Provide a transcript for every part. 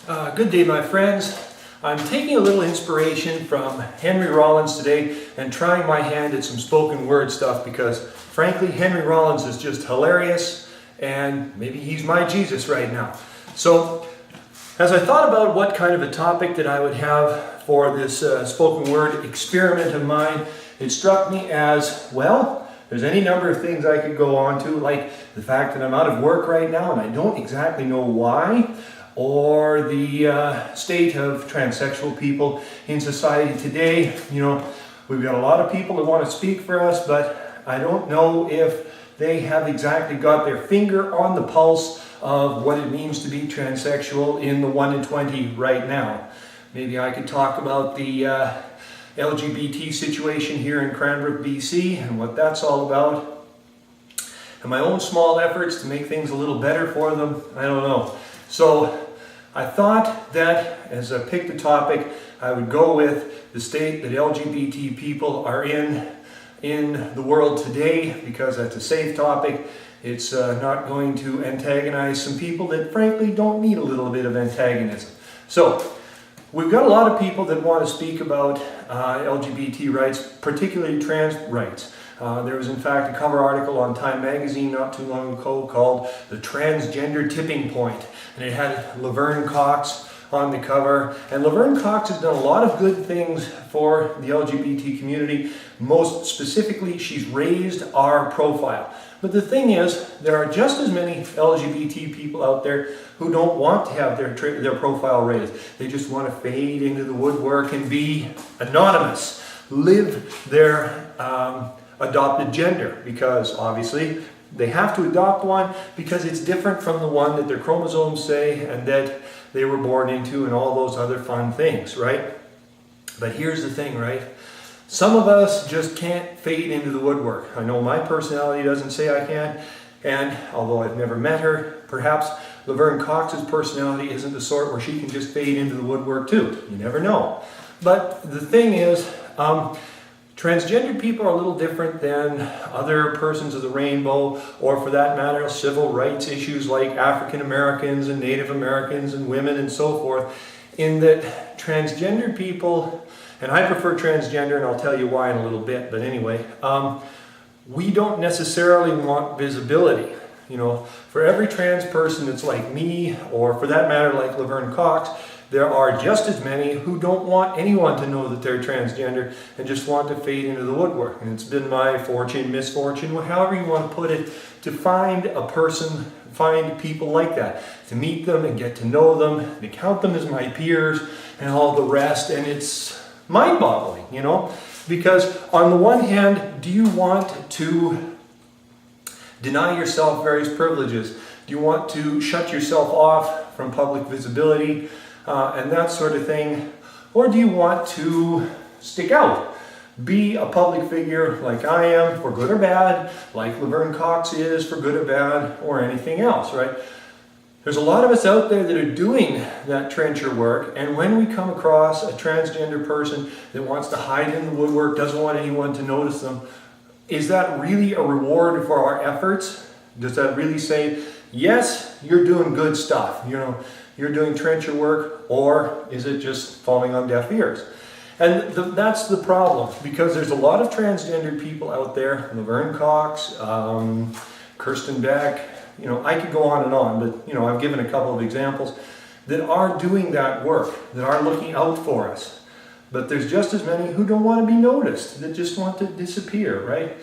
Good day, my friends. I'm taking a little inspiration from Henry Rollins today and trying my hand at some spoken word stuff because, frankly, Henry Rollins is just hilarious and maybe he's my Jesus right now. So, as I thought about what kind of a topic that I would have for this spoken word experiment of mine, it struck me as, well, there's any number of things I could go on to, like the fact that I'm out of work right now and I don't exactly know why, or the state of transsexual people in society today. You know, we've got a lot of people that want to speak for us, but I don't know if they have exactly got their finger on the pulse of what it means to be transsexual in the 1 in 20 right now. Maybe I could talk about the LGBT situation here in Cranbrook, BC, and what that's all about, and my own small efforts to make things a little better for them. I don't know. So I thought that as I picked a topic, I would go with the state that LGBT people are in the world today, because that's a safe topic. It's not going to antagonize some people that frankly don't need a little bit of antagonism. So we've got a lot of people that want to speak about LGBT rights, particularly trans rights. There was in fact a cover article on Time magazine not too long ago called "The Transgender Tipping Point," and it had Laverne Cox on the cover. And Laverne Cox has done a lot of good things for the LGBT community. Most specifically, she's raised our profile. But the thing is, there are just as many LGBT people out there who don't want to have their profile raised. They just want to fade into the woodwork and be anonymous, live their adopted gender, because obviously they have to adopt one because it's different from the one that their chromosomes say and that they were born into and all those other fun things, right? But here's the thing, right? Some of us just can't fade into the woodwork. I know my personality doesn't say I can, and although I've never met her, perhaps Laverne Cox's personality isn't the sort where she can just fade into the woodwork too. You never know. But the thing is, transgender people are a little different than other persons of the rainbow, or for that matter, civil rights issues like African Americans and Native Americans and women and so forth, in that transgender people, and I prefer transgender, and I'll tell you why in a little bit, but anyway, we don't necessarily want visibility. You know, for every trans person that's like me, or for that matter like Laverne Cox, there are just as many who don't want anyone to know that they're transgender and just want to fade into the woodwork. And it's been my fortune, misfortune, however you want to put it, to find a person, find people like that, to meet them and get to know them, to count them as my peers and all the rest. And it's mind-boggling, you know, because on the one hand, do you want to deny yourself various privileges? Do you want to shut yourself off from public visibility and that sort of thing? Or do you want to stick out? Be a public figure like I am, for good or bad, like Laverne Cox is, for good or bad, or anything else, right? There's a lot of us out there that are doing that trencher work, and when we come across a transgender person that wants to hide in the woodwork, doesn't want anyone to notice them, is that really a reward for our efforts? Does that really say, yes, you're doing good stuff, you know, you're doing trencher work, or is it just falling on deaf ears? And that's the problem, because there's a lot of transgendered people out there, Laverne Cox, Kirsten Beck, you know, I could go on and on, but, you know, I've given a couple of examples that are doing that work, that are looking out for us. But there's just as many who don't want to be noticed, that just want to disappear, right?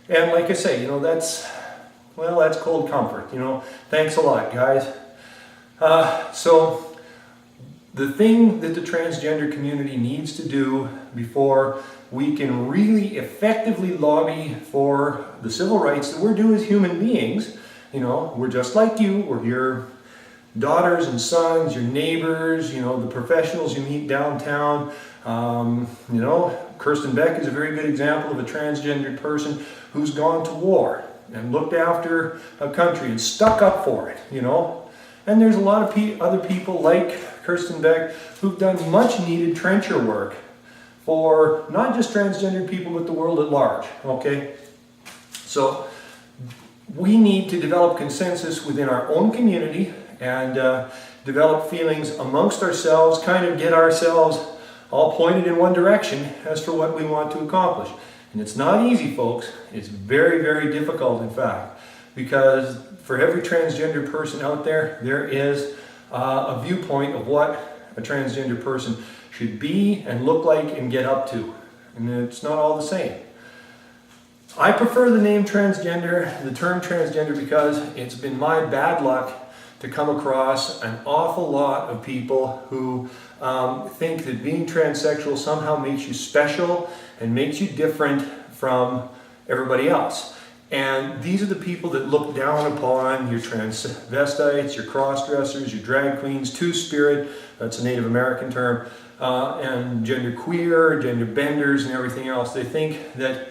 And like I say, you know, that's cold comfort, you know. Thanks a lot, guys. So the thing that the transgender community needs to do before we can really effectively lobby for the civil rights that we're due as human beings, you know, we're just like you, we're your daughters and sons, your neighbors, you know, the professionals you meet downtown. You know, Kirsten Beck is a very good example of a transgendered person who's gone to war and looked after a country and stuck up for it, you know. And there's a lot of other people like Kirsten Beck who've done much needed trencher work for not just transgender people, but the world at large, okay? So we need to develop consensus within our own community and develop feelings amongst ourselves, kind of get ourselves all pointed in one direction as for what we want to accomplish. And it's not easy, folks. It's very, very difficult, in fact, because for every transgender person out there, there is a viewpoint of what a transgender person should be and look like and get up to. And it's not all the same. I prefer the name transgender, the term transgender, because it's been my bad luck to come across an awful lot of people who think that being transsexual somehow makes you special and makes you different from everybody else. And these are the people that look down upon your transvestites, your cross-dressers, your drag queens, two-spirit, that's a Native American term, and gender queer, gender benders, and everything else. They think that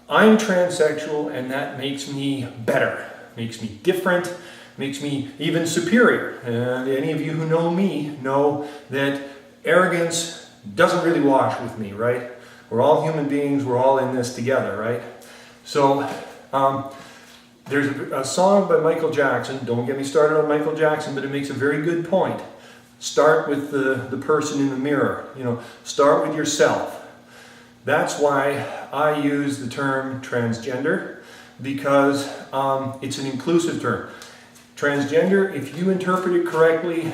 I'm transsexual and that makes me better, makes me different, makes me even superior. And any of you who know me know that arrogance doesn't really wash with me, right? We're all human beings, we're all in this together, right? So there's a song by Michael Jackson, don't get me started on Michael Jackson, but it makes a very good point. Start with the person in the mirror, start with yourself. That's why I use the term transgender, because it's an inclusive term. Transgender, if you interpret it correctly,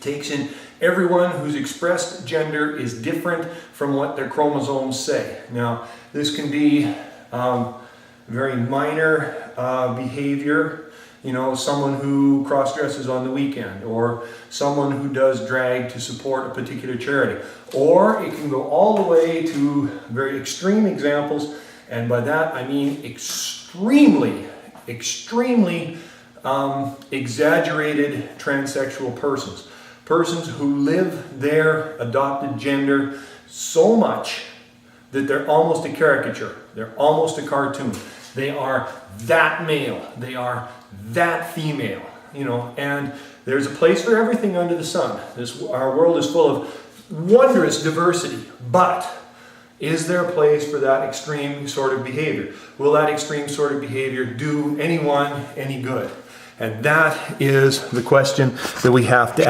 takes in everyone whose expressed gender is different from what their chromosomes say. Now, this can be very minor behavior, someone who cross-dresses on the weekend, or someone who does drag to support a particular charity. Or it can go all the way to very extreme examples, and by that I mean extremely exaggerated transsexual persons. Persons who live their adopted gender so much that they're almost a caricature. They're almost a cartoon. They are that male. They are that female. And there's a place for everything under the sun. Our world is full of wondrous diversity, but is there a place for that extreme sort of behavior? Will that extreme sort of behavior do anyone any good? And that is the question that we have to ask.